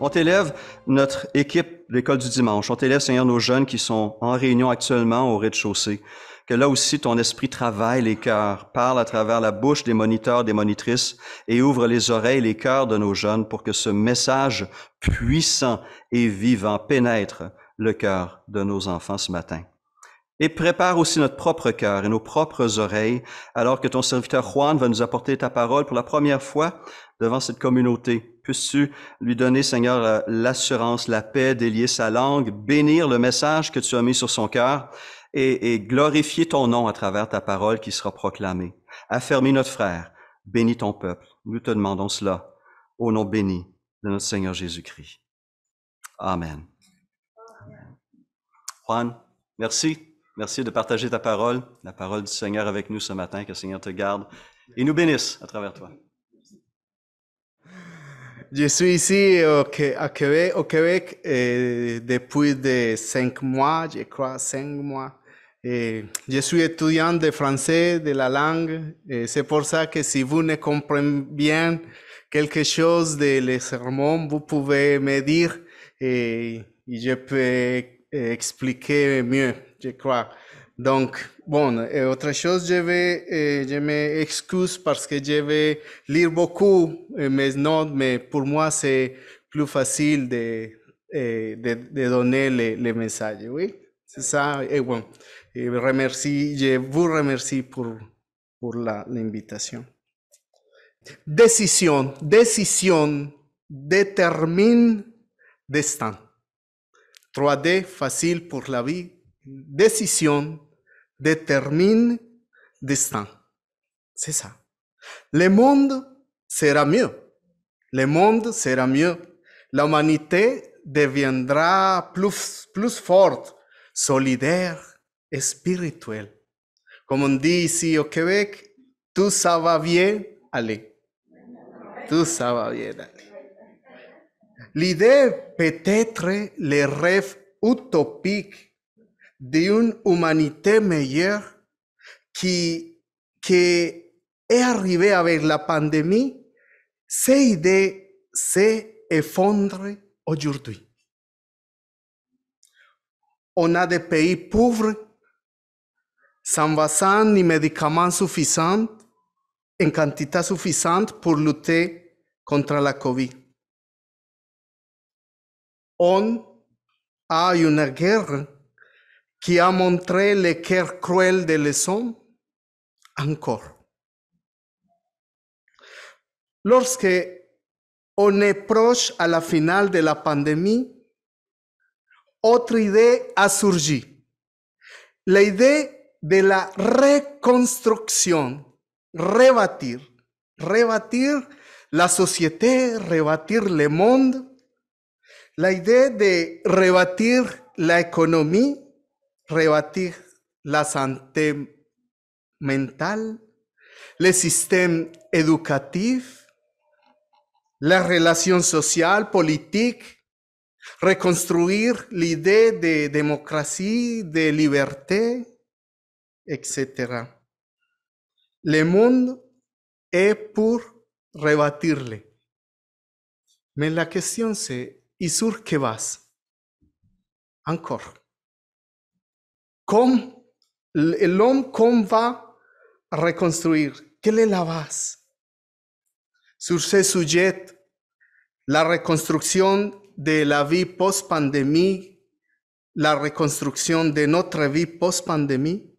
On t'élève notre équipe de l'École du dimanche. On t'élève, Seigneur, nos jeunes qui sont en réunion actuellement au rez-de-chaussée. Que là aussi, ton esprit travaille les cœurs, parle à travers la bouche des moniteurs, des monitrices et ouvre les oreilles, les cœurs de nos jeunes pour que ce message puissant et vivant pénètre le cœur de nos enfants ce matin. Et prépare aussi notre propre cœur et nos propres oreilles, alors que ton serviteur Juan va nous apporter ta parole pour la première fois devant cette communauté. Puisses-tu lui donner, Seigneur, l'assurance, la paix, délier sa langue, bénir le message que tu as mis sur son cœur et glorifier ton nom à travers ta parole qui sera proclamée. Affermis notre frère, bénis ton peuple. Nous te demandons cela au nom béni de notre Seigneur Jésus-Christ. Amen. Juan, merci. Merci de partager ta parole, la parole du Seigneur avec nous ce matin. Que le Seigneur te garde et nous bénisse à travers toi. Je suis ici au Québec depuis 5 mois, je crois 5 mois. Je suis étudiant de français, de la langue. C'est pour ça que si vous ne comprenez bien quelque chose de les sermons, vous pouvez me dire et je peux expliquer mieux, je crois. Donc, bon, autre chose, je m'excuse parce que je vais lire beaucoup mes notes, mais pour moi, c'est plus facile de donner les messages, oui? C'est ça, et bon, je vous remercie pour l'invitation. Décision détermine destin. 3D, facile pour la vie. Décision détermine destin. C'est ça. Le monde sera mieux. Le monde sera mieux. L'humanité deviendra plus forte, solidaire et spirituelle. Comme on dit ici au Québec, tout ça va bien aller. Tout ça va bien aller. L'idée peut être le rêve utopique d'une humanité meilleure qui est arrivée avec la pandémie. Cette idée s'effondre aujourd'hui. On a des pays pauvres, sans vaccins ni médicaments suffisants, en quantité suffisante pour lutter contre la COVID. On a une guerre qui a montré le cœur cruel de les hommes encore. Lorsque on est proche à la finale de la pandémie, autre idée a surgi. L'idée de la reconstruction, rebâtir la société, rebâtir le monde. L'idée de rebâtir l'économie, rebâtir la santé mentale, le système éducatif, les relations sociales, politiques, reconstruire l'idée de démocratie, de liberté, etc. Le monde est pour rebâtirle. Mais la question c'est, ¿y sur qué vas? Encore. L'homme, comment va reconstruire? Quelle est la base? Sur ce sujet, la reconstruction de la vie post-pandémie, la reconstruction de notre vie post-pandémie,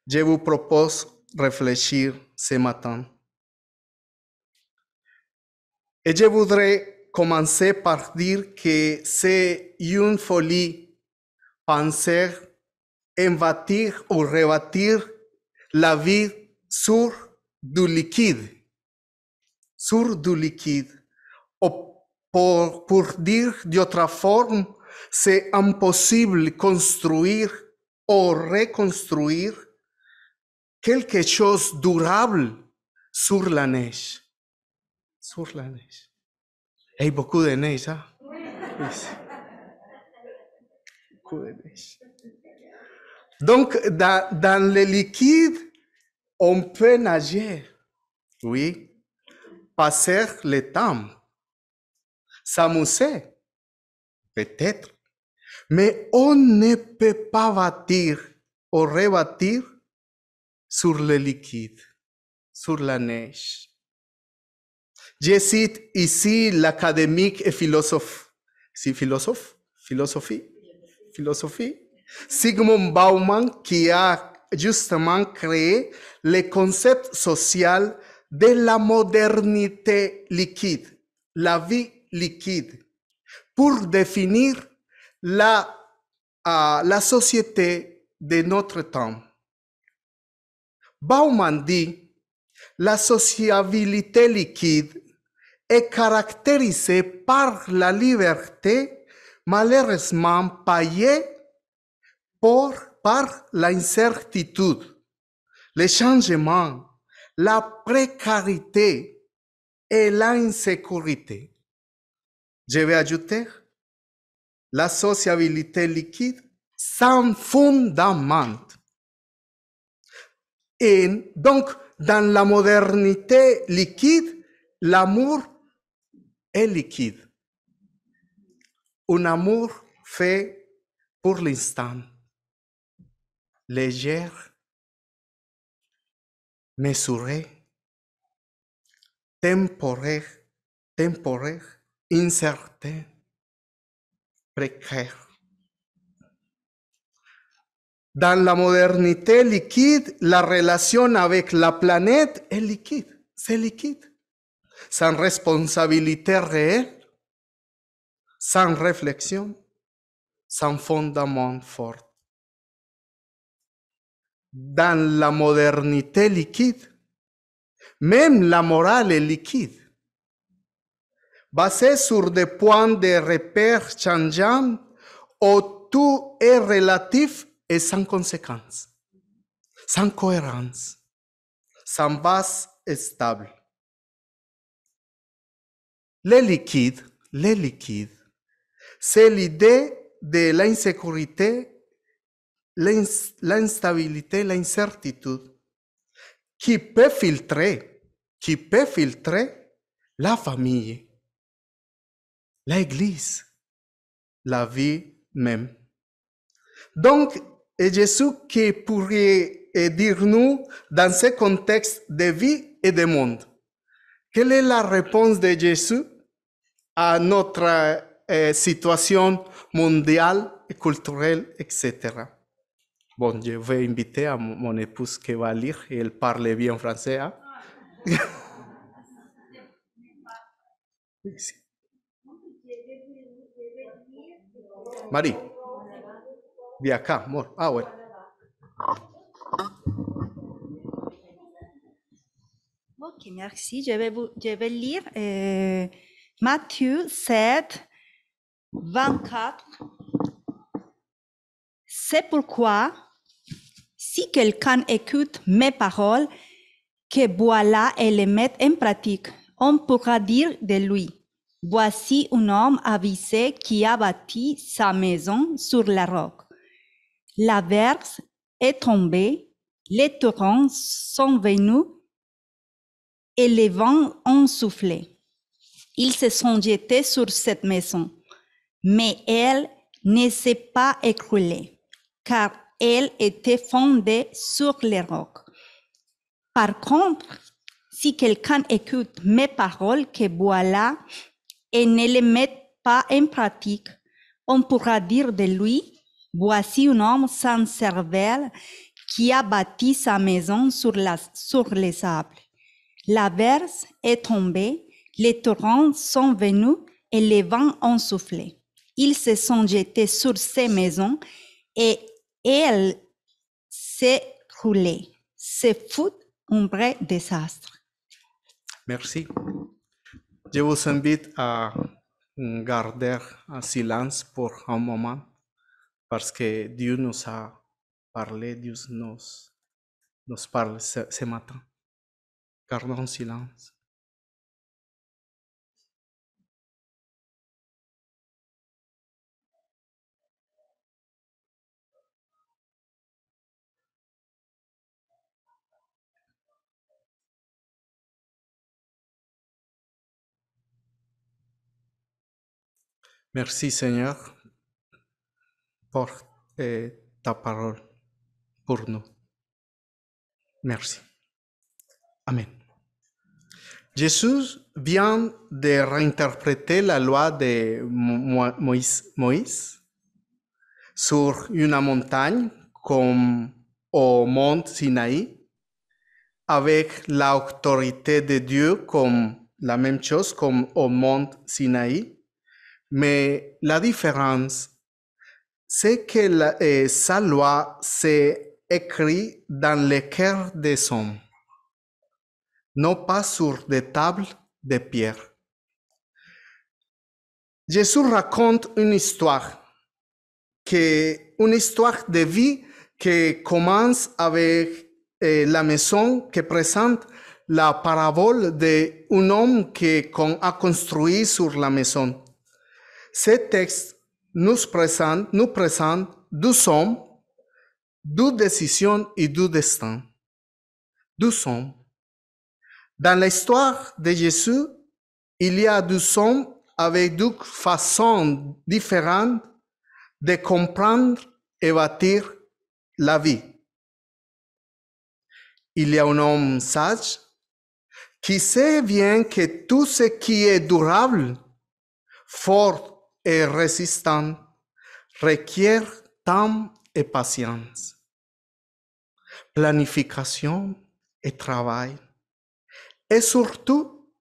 je vous propose réfléchir ce matin. Et je voudrais commencer par dire que c'est une folie penser en bâtir ou rebâtir la vie sur du liquide. Sur du liquide. Ou pour dire d'autre forme, c'est impossible de construire ou reconstruire quelque chose de durable sur la neige. Sur la neige. Il y a beaucoup de neige, hein? Oui. Beaucoup de neige. Donc, dans le liquide, on peut nager, oui, passer le temps, s'amuser, peut-être, mais on ne peut pas bâtir ou rebâtir sur le liquide, sur la neige. Je cite ici l'académique et philosophe, philosophie, Sigmund Bauman, qui a justement créé le concept social de la modernité liquide, la vie liquide, pour définir la société de notre temps. Bauman dit, la sociabilité liquide est caractérisée par la liberté malheureusement payée par l'incertitude, le changement, la précarité et l'insécurité. Je vais ajouter la sociabilité liquide sans fondament. Et donc, dans la modernité liquide, l'amour est liquide. Un amour fait pour l'instant, léger, mesuré, temporaire, incertain, précaire. Dans la modernité liquide, la relation avec la planète est liquide, c'est liquide, sans responsabilité réelle, sans réflexion, sans fondement fort. Dans la modernité liquide, même la morale est liquide, basée sur des points de repère changeants où tout est relatif et sans conséquence, sans cohérence, sans base stable. Les liquides, c'est l'idée de l'insécurité, l'instabilité, l'incertitude qui peut filtrer la famille, l'Église, la vie même. Donc, Jésus qui pourrait dire-nous dans ce contexte de vie et de monde, quelle est la réponse de Jésus à notre situation mondiale et culturelle, etc. Bon, je vais inviter à mon épouse qui va lire et elle parle bien français. Hein? Marie, viens acá, amor. Ah, ouais. Ok, merci. Je vais lire Matthieu 7, 24. C'est pourquoi, si quelqu'un écoute mes paroles, que voilà et les met en pratique, on pourra dire de lui, voici un homme avisé qui a bâti sa maison sur la roque. La verse est tombée, les torrents sont venus et les vents ont soufflé. Ils se sont jetés sur cette maison, mais elle ne s'est pas écroulée, car elle était fondée sur les rocs. Par contre, si quelqu'un écoute mes paroles que voilà et ne les met pas en pratique, on pourra dire de lui, voici un homme sans cervelle qui a bâti sa maison sur les sables. La verse est tombée, les torrents sont venus et les vents ont soufflé. Ils se sont jetés sur ces maisons et elles s'est écroulée. C'est fou, un vrai désastre. Merci. Je vous invite à garder un silence pour un moment parce que Dieu nous a parlé, Dieu nous parle ce matin. Gardons silence. Merci Seigneur pour ta parole pour nous. Merci. Amen. Jésus vient de réinterpréter la loi de Moïse sur une montagne comme au mont Sinaï, avec l'autorité de Dieu comme la même chose comme au mont Sinaï. Mais la différence, c'est que sa loi s'est écrite dans le cœur des hommes, non pas sur des tables de pierre. Jésus raconte une histoire de vie qui commence avec la maison qui présente la parabole d'un homme qui a construit sur la maison. Ce texte nous présente deux hommes, deux décisions et deux destins. Deux hommes. Dans l'histoire de Jésus, il y a deux hommes avec deux façons différentes de comprendre et bâtir la vie. Il y a un homme sage qui sait bien que tout ce qui est durable, fort et résistant requiert temps et patience, planification et travail, et surtout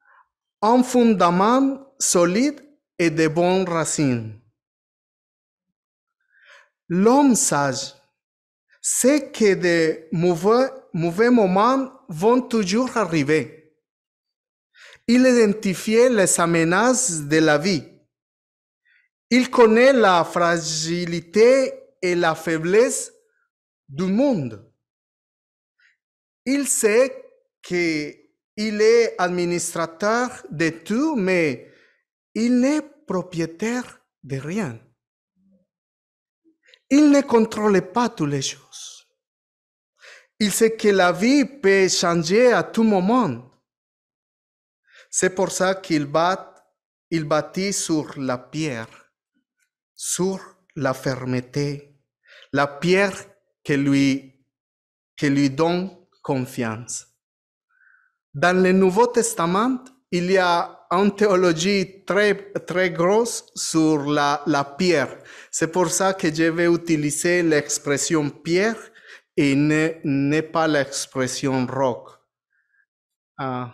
un fondement solide et de bonnes racines. L'homme sage sait que de mauvais moments vont toujours arriver. Il identifie les menaces de la vie. Il connaît la fragilité et la faiblesse du monde. Il sait qu'il est administrateur de tout, mais il n'est propriétaire de rien. Il ne contrôle pas toutes les choses. Il sait que la vie peut changer à tout moment. C'est pour ça qu'il bâtit sur la pierre, sur la fermeté, la pierre qui lui donne confiance. Dans le Nouveau Testament, il y a une théologie très, très grosse sur la pierre. C'est pour ça que je vais utiliser l'expression pierre et ne pas l'expression roc. La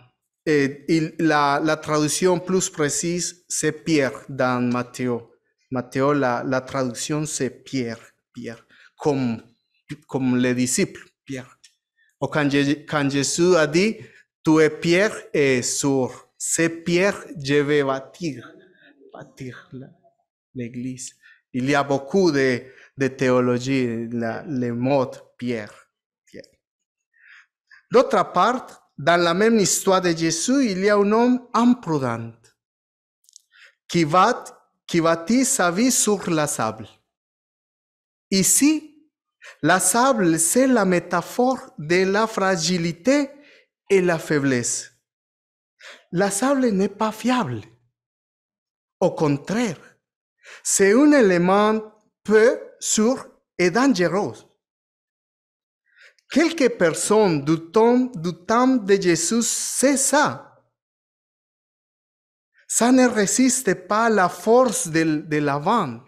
traduction plus précise, c'est pierre dans Matthieu. Matthieu, la traduction, c'est pierre, comme les disciples, Pierre. Ou quand Jésus a dit, tu es pierre et sur ces pierres, je vais bâtir l'église. Il y a beaucoup de théologie, le mot pierre. D'autre part, dans la même histoire de Jésus, il y a un homme imprudent qui bâtit sa vie sur la sable. Ici, la sable, c'est la métaphore de la fragilité et la faiblesse. La sable n'est pas fiable. Au contraire, c'est un élément peu sûr et dangereux. Quelques personnes du temps de Jésus, c'est ça. Ça ne résiste pas à la force de la vent.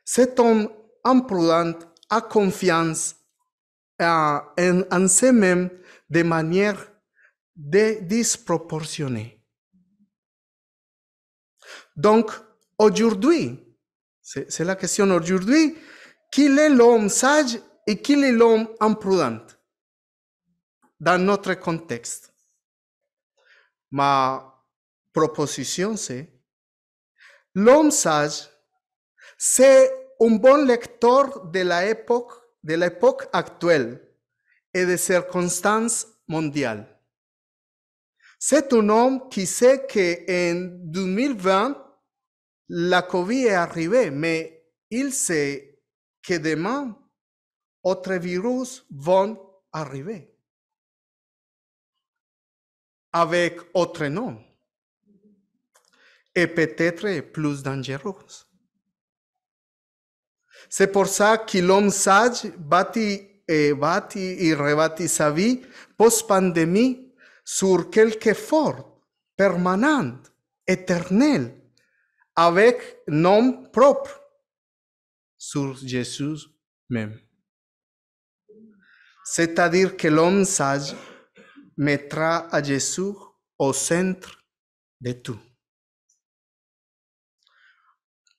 Cet homme imprudent a confiance en soi-même de manière disproportionnée. Donc, aujourd'hui, c'est la question aujourd'hui, qui est l'homme sage et qui est l'homme imprudent dans notre contexte? Ma proposition, c'est l'homme sage, c'est un bon lecteur de l'époque actuelle et des circonstances mondiales. C'est un homme qui sait qu'en 2020, la COVID est arrivée, mais il sait que demain, autres virus vont arriver avec autre nom. et peut-être plus dangereuse. C'est pour ça que l'homme sage bâtit et rebâtit sa vie post-pandémie sur quelque effort permanent, éternel, avec nom propre, sur Jésus même. C'est-à-dire que l'homme sage mettra à Jésus au centre de tout.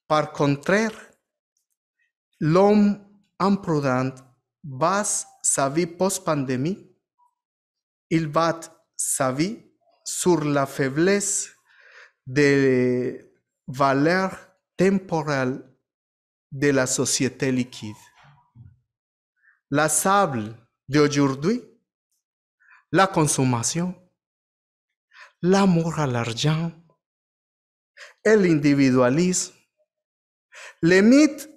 Par contraire, l'homme imprudent base sa vie post-pandémie, il base sa vie sur la faiblesse des valeurs temporelles de la société liquide. La sable d'aujourd'hui, la consommation, l'amour à l'argent et l'individualisme, les mythes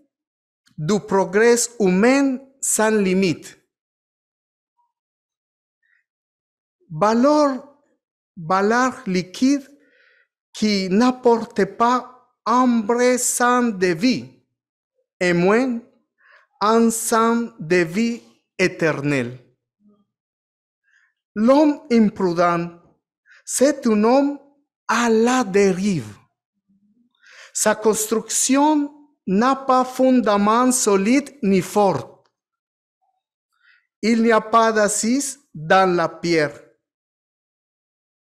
du progrès humain sans limite. Valeurs liquides qui n'apportent pas un vrai sens de vie, et moins un sens de vie éternelle. L'homme imprudent, c'est un homme à la dérive. Sa construction n'a pas fondament solide ni fort. Il n'y a pas d'assise dans la pierre.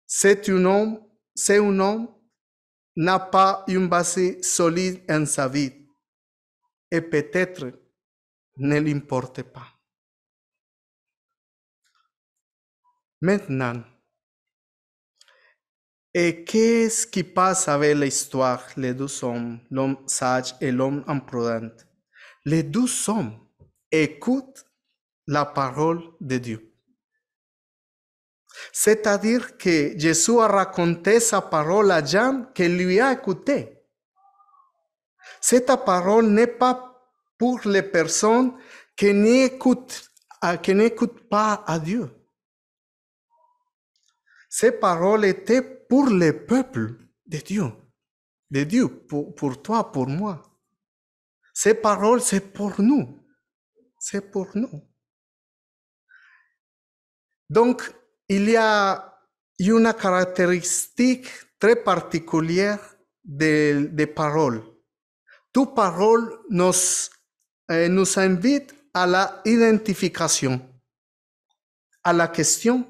C'est un homme n'a pas une base solide en sa vie et peut-être ne l'importe pas. Maintenant, et qu'est-ce qui passe avec l'histoire, les deux hommes, l'homme sage et l'homme imprudent? Les deux hommes écoutent la parole de Dieu. C'est-à-dire que Jésus a raconté sa parole à Jean qui lui a écouté. Cette parole n'est pas pour les personnes qui n'écoutent pas à Dieu. Ces paroles étaient pour le peuple de Dieu, pour toi, pour moi. Ces paroles, c'est pour nous. Donc, il y a une caractéristique très particulière des paroles. Toute parole nous invite à la identification, à la question: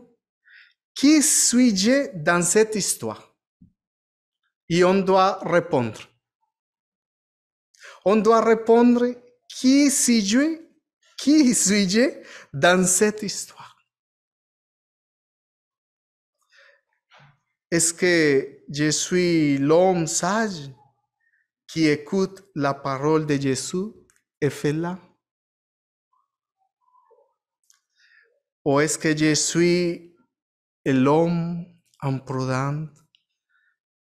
qui suis-je dans cette histoire? Et on doit répondre. On doit répondre: qui suis-je dans cette histoire? Est-ce que je suis l'homme sage qui écoute la parole de Jésus et fait là? Ou est-ce que je suis l'homme imprudent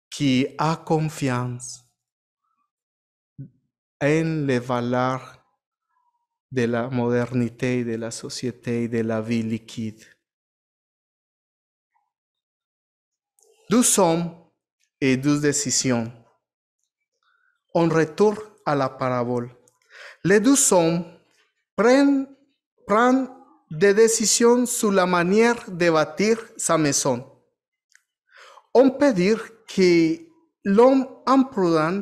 qui a confiance en les valeurs de la modernité, de la société, de la vie liquide? Deux hommes et deux décisions. On retourne à la parabole. Les deux hommes prennent des décisions sur la manière de bâtir sa maison. On peut dire que l'homme imprudent,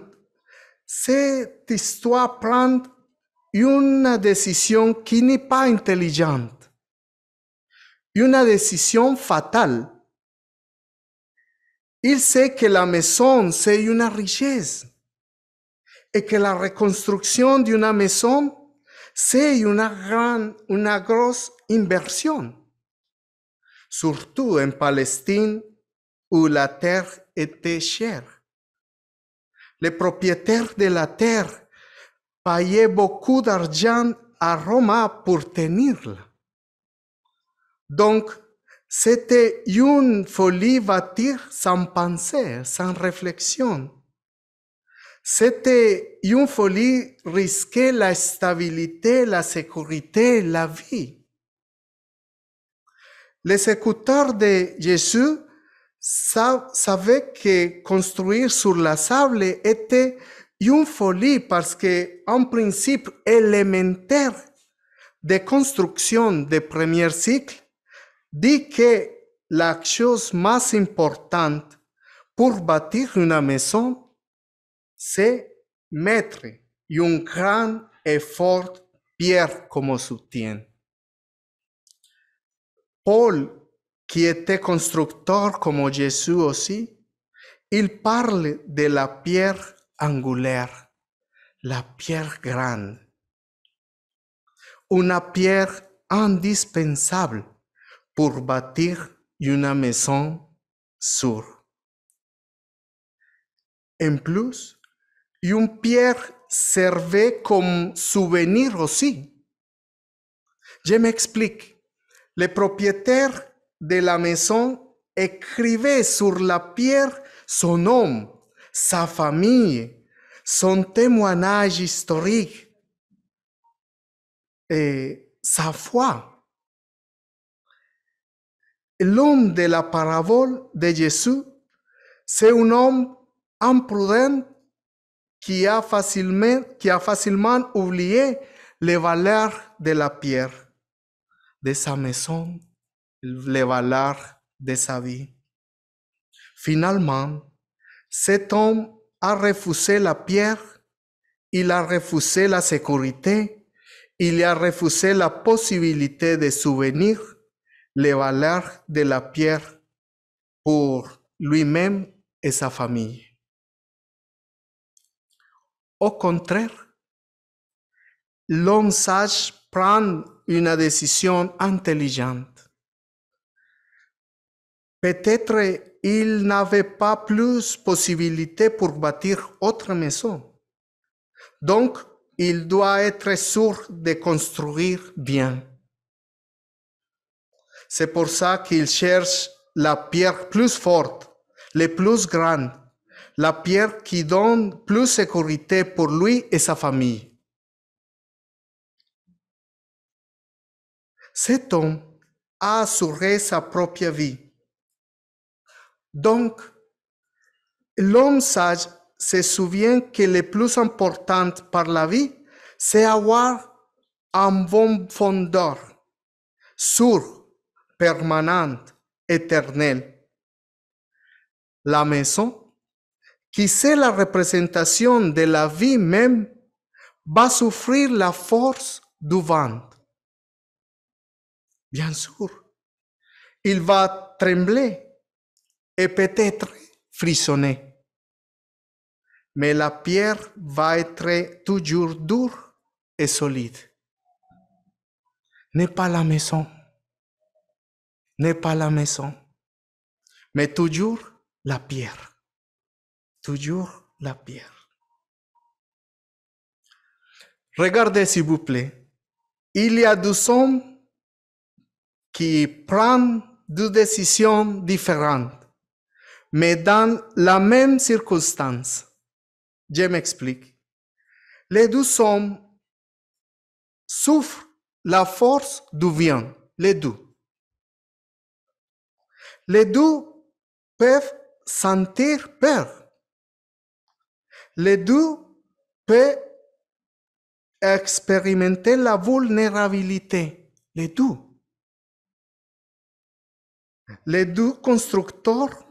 cette histoire prend une décision qui n'est pas intelligente, une décision fatale. Il sait que la maison, c'est une richesse et que la reconstruction d'une maison, c'est une grosse inversion, surtout en Palestine où la terre était chère. Les propriétaires de la terre payaient beaucoup d'argent à Rome pour tenirla. Donc, c'était une folie bâtir sans pensée, sans réflexion. C'était une folie risquer la stabilité, la sécurité, la vie. Les écouteurs de Jésus savait que construire sur la sable était une folie parce que un principe élémentaire de construction de premier cycle dit que la chose más importante pour bâtir une maison, c'est mettre un grand effort pierre comme soutien. Paul, qui était constructeur comme Jésus aussi, il parle de la pierre angulaire, la pierre grande, une pierre indispensable pour bâtir une maison sûre. En plus, une pierre servait comme souvenir aussi. Je m'explique. Le propriétaire de la maison écrivait sur la pierre son nom, sa famille, son témoignage historique et sa foi. L'homme de la parabole de Jésus, c'est un homme imprudent qui a facilement oublié les valeurs de la pierre, de sa maison, les valeurs de sa vie. Finalement, cet homme a refusé la pierre, il a refusé la sécurité, il a refusé la possibilité de souvenir les valeurs de la pierre pour lui-même et sa famille. Au contraire, l'homme sage prend une décision intelligente. Peut-être il n'avait pas plus possibilité pour bâtir autre maison. Donc, il doit être sûr de construire bien. C'est pour ça qu'il cherche la pierre plus forte, la plus grande, la pierre qui donne plus de sécurité pour lui et sa famille. Cet homme a assuré sa propre vie. Donc, l'homme sage se souvient que le plus important par la vie, c'est avoir un bon fondeur, sûr, permanent, éternel. La maison, qui c'est la représentation de la vie même, va souffrir la force du vent. Bien sûr, il va trembler et peut-être frissonner. Mais la pierre va être toujours dure et solide. N'est pas la maison, mais toujours la pierre. Toujours la pierre. Regardez s'il vous plaît. Il y a deux hommes qui prennent deux décisions différentes, mais dans la même circonstance. Je m'explique. Les deux hommes souffrent la force du vent, les deux. Les deux peuvent sentir peur. Les deux peuvent expérimenter la vulnérabilité. Les deux. Les deux constructeurs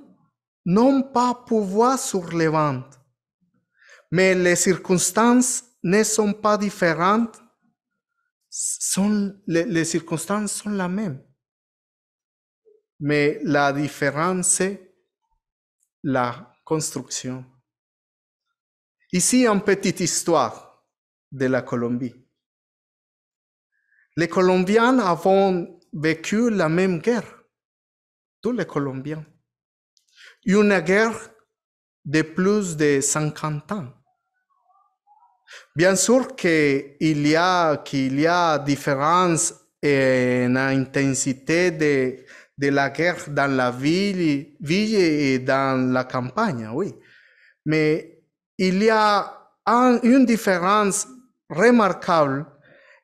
n'ont pas pouvoir sur les ventes, mais les circonstances ne sont pas différentes. Les circonstances sont les mêmes. Mais la différence, c'est la construction. Ici, une petite histoire de la Colombie. Les Colombiens ont vécu la même guerre. Tous les Colombiens. Une guerre de plus de 50 ans. Bien sûr qu'il y a différence en intensité de la guerre dans la ville et dans la campagne, oui. Mais il y a une différence remarquable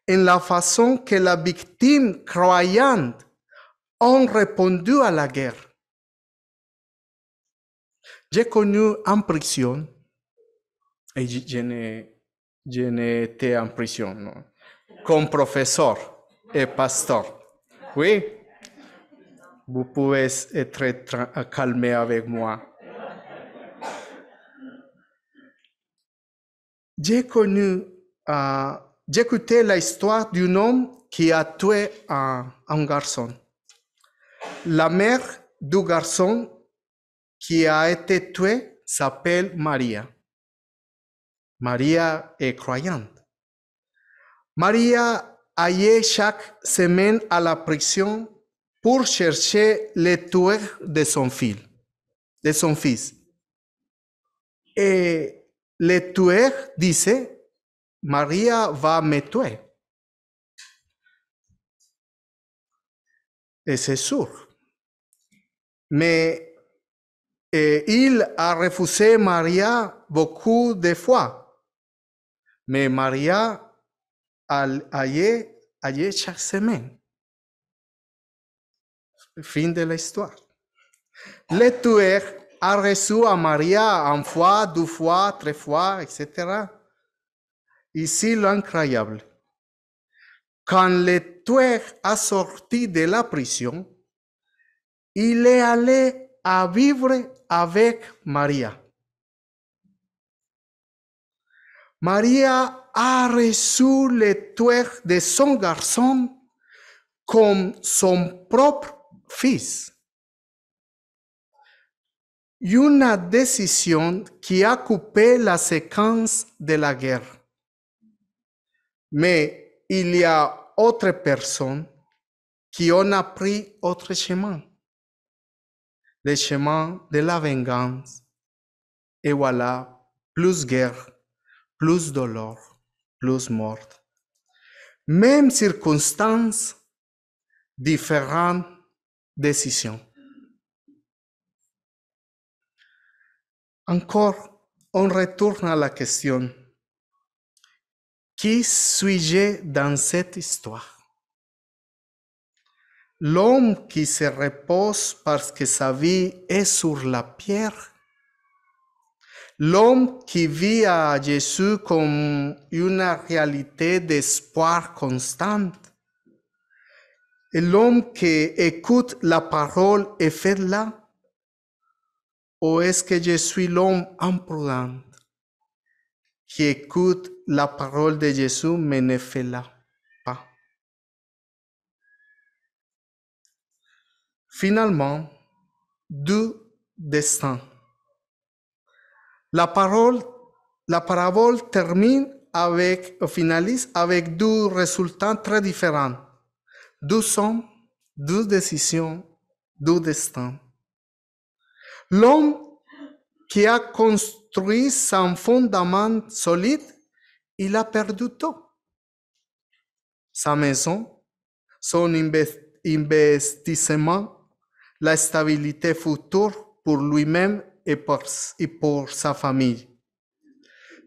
en la façon que la victime croyante ont répondu à la guerre. J'ai connu en prison, et je n'étais en prison, non, comme professeur et pasteur. Oui, vous pouvez être calmé avec moi. J'ai écouté l'histoire d'un homme qui a tué un garçon. La mère du garçon qui a été tué s'appelle Maria. Maria est croyante. Maria allait chaque semaine à la prison pour chercher le tueur de son fils. Et le tueur disait, Maria va me tuer. Et c'est sûr. Mais il a refusé Maria beaucoup de fois. Mais Maria allait chaque semaine. Fin de l'histoire. Le tueur a reçu à Maria une fois, 2 fois, 3 fois, etc. Ici, l'incroyable. Quand le tueur a sorti de la prison, il est allé à vivre avec Maria. Maria a reçu le tueur de son garçon comme son propre fils. Une décision qui a coupé la séquence de la guerre. Mais il y a d'autres personnes qui ont pris autre chemin. Le chemin de la vengeance. Et voilà, plus guerre, plus douleur, plus mort. Même circonstances, différentes décisions. Encore, on retourne à la question. Qui suis-je dans cette histoire? L'homme qui se repose parce que sa vie est sur la pierre? L'homme qui vit à Jésus comme une réalité d'espoir constante? Et l'homme qui écoute la parole et fait-la? Ou est-ce que je suis l'homme imprudent qui écoute la parole de Jésus mais ne fait-la pas? Finalement, 2 destins. La parabole finalise avec 2 résultats très différents. 2 hommes, 2 décisions, 2 destins. L'homme qui a construit son fondement solide, il a perdu tout. Sa maison, son investissement, la stabilité future pour lui-même et pour sa famille.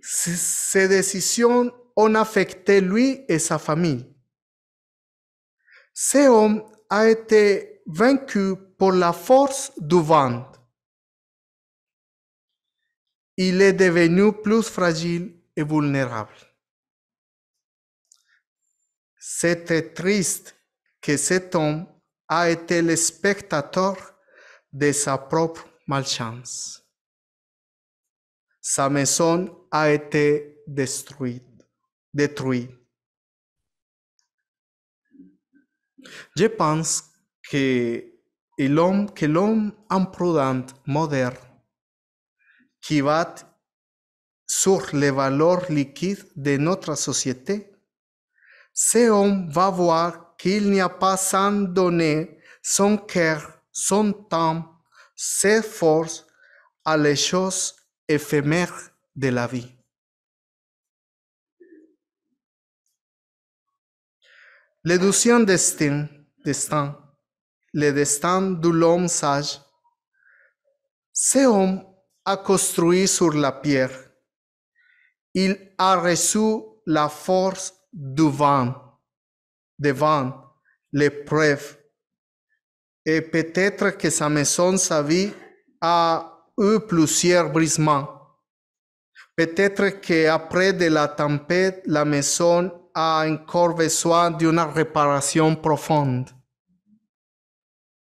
Ces décisions ont affecté lui et sa famille. Ce homme a été vaincu par la force du vent. Il est devenu plus fragile et vulnérable. C'est triste que cet homme a été le spectateur de sa propre malchance. Sa maison a été détruite. Je pense que l'homme imprudent moderne qui va sur les valeurs liquides de notre société, ce homme va voir qu'il n'y a pas sans donner son cœur, son temps, ses forces à les choses éphémères de la vie. Le 12e destin, le destin de l'homme sage, ce homme a construit sur la pierre. Il a reçu la force du vent, l'épreuve. Et peut-être que sa maison, sa vie a eu plusieurs brisements. Peut-être qu'après de la tempête, la maison a encore besoin d'une réparation profonde.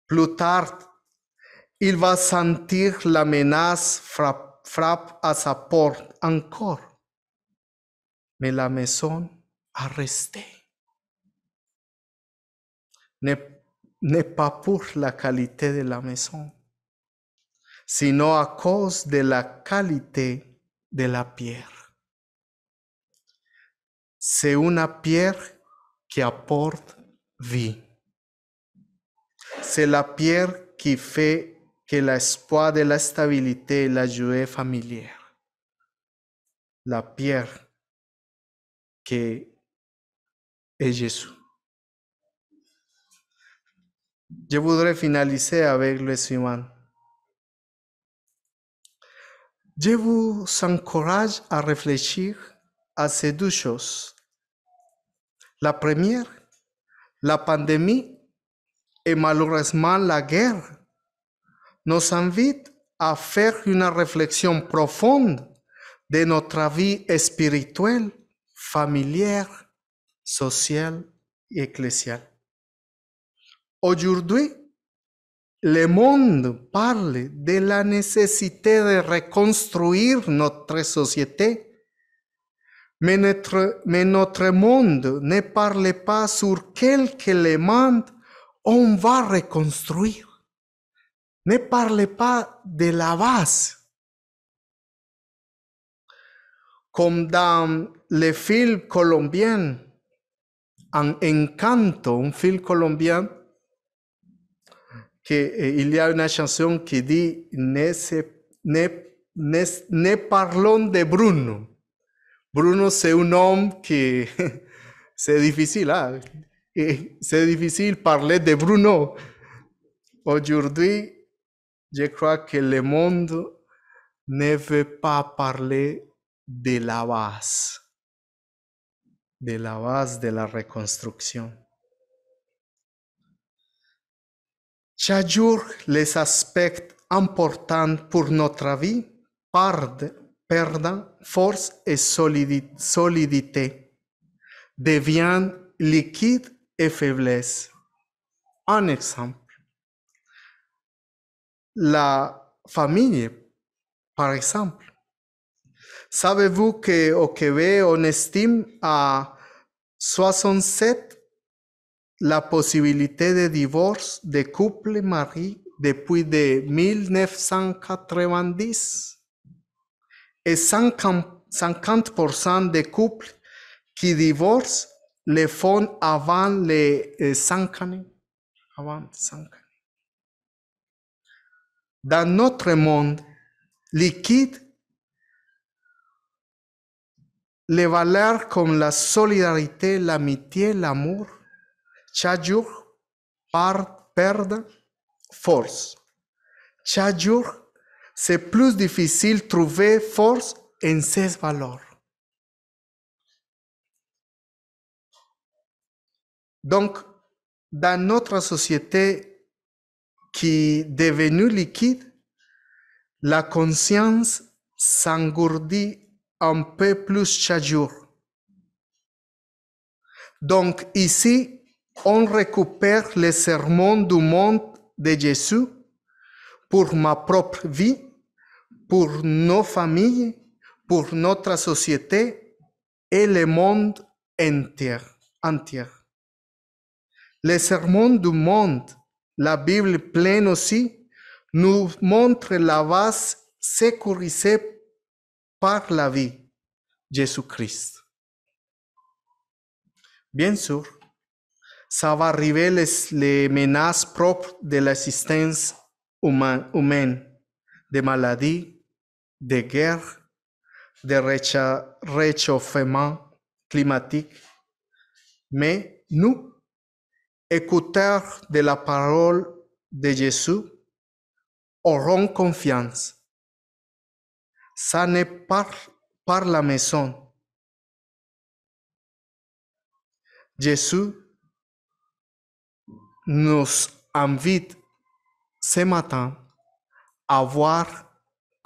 Plus tard, il va sentir la menace frappe à sa porte encore. Mais la maison a resté. N'est pas pour la qualité de la maison, sinon à cause de la qualité de la pierre. C'est une pierre qui apporte vie. C'est la pierre qui fait que l'espoir de la stabilité et la joie familière. La pierre qui est Jésus. Je voudrais finaliser avec le suivant. Je vous encourage à réfléchir à ces deux choses. La première, la pandémie et malheureusement la guerre nous invitent à faire une réflexion profonde de notre vie spirituelle, familière, sociale et ecclésiale. Aujourd'hui, le monde parle de la nécessité de reconstruire notre société, mais notre monde ne parle pas sur quelques éléments on va reconstruire. Ne parle pas de la base. Comme dans le film colombien, en Encanto, un film colombien, il y a une chanson qui dit ne parlons de Bruno. Bruno, c'est un homme qui c'est difficile, hein? C'est difficile de parler de Bruno. Aujourd'hui, je crois que le monde ne veut pas parler de la base de la reconstruction. Chaque jour, les aspects importants pour notre vie perdent force et solidité, deviennent liquides et faiblesse. Un exemple, la famille, par exemple. Savez-vous qu'au Québec, on estime à 67 la possibilité de divorce des couples mariés depuis 1990 et 50% des couples qui divorcent le font avant les 5 années. Dans notre monde liquide, les valeurs comme la solidarité, l'amitié, l'amour, chaque jour perdent force. Chaque jour, c'est plus difficile de trouver force en ces valeurs. Donc, dans notre société qui est devenue liquide, la conscience s'engourdit un peu plus chaque jour. Donc ici, on récupère les sermons du monde de Jésus pour ma propre vie, pour nos familles, pour notre société et le monde entier. Les sermons du monde, la Bible pleine aussi, nous montrent la base sécurisée par la vie, Jésus-Christ. Bien sûr, ça va arriver les menaces propres de l'existence humaine, de maladies, de guerres, de réchauffement climatique. Mais nous, écouteurs de la parole de Jésus, aurons confiance. Ça n'est pas par la maison. Jésus nous invite ce matin à voir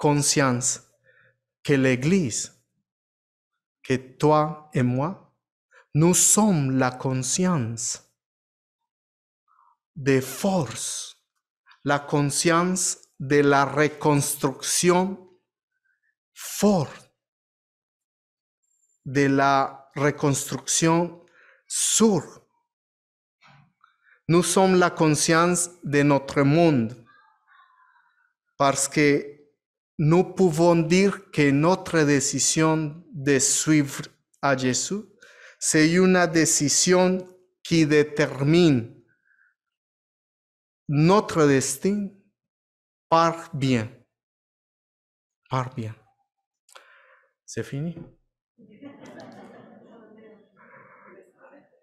conscience que l'Église, que toi et moi, nous sommes la conscience de force, la conscience de la reconstruction forte, de la reconstruction sûre. Nous sommes la conscience de notre monde parce que nous pouvons dire que notre décision de suivre à Jésus, c'est une décision qui détermine notre destin par bien. Par bien. C'est fini?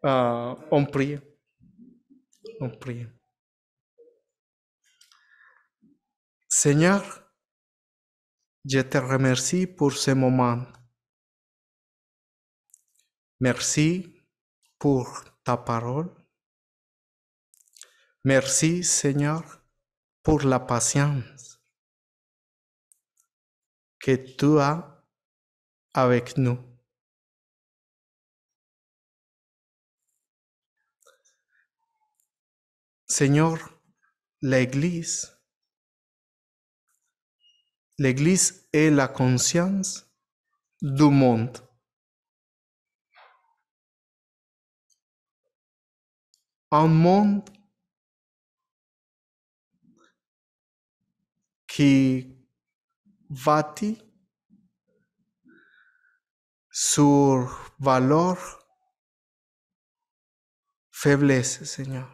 On prie. On prie. Seigneur, je te remercie pour ce moment. Merci pour ta parole. Merci, Seigneur, pour la patience que tu as avec nous. Seigneur, l'Église est la conscience du monde. Un monde qui bâtit sur valeurs, faiblesse, Seigneur.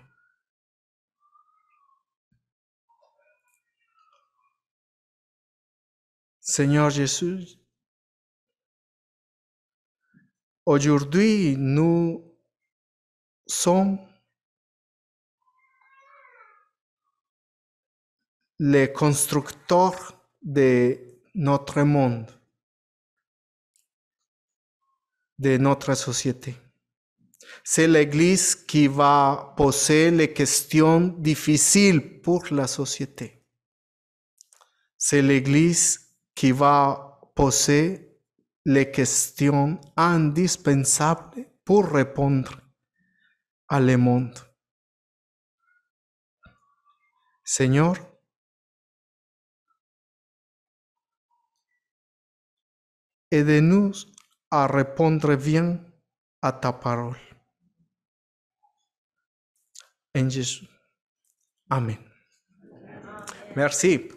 Seigneur Jésus, aujourd'hui, nous sommes les constructeurs de notre monde, de notre société. C'est l'Église qui va poser les questions difficiles pour la société. C'est l'Église qui va poser les questions indispensables pour répondre à le monde. Seigneur, aide-nous à répondre bien à ta parole. En Jésus. Amen. Merci.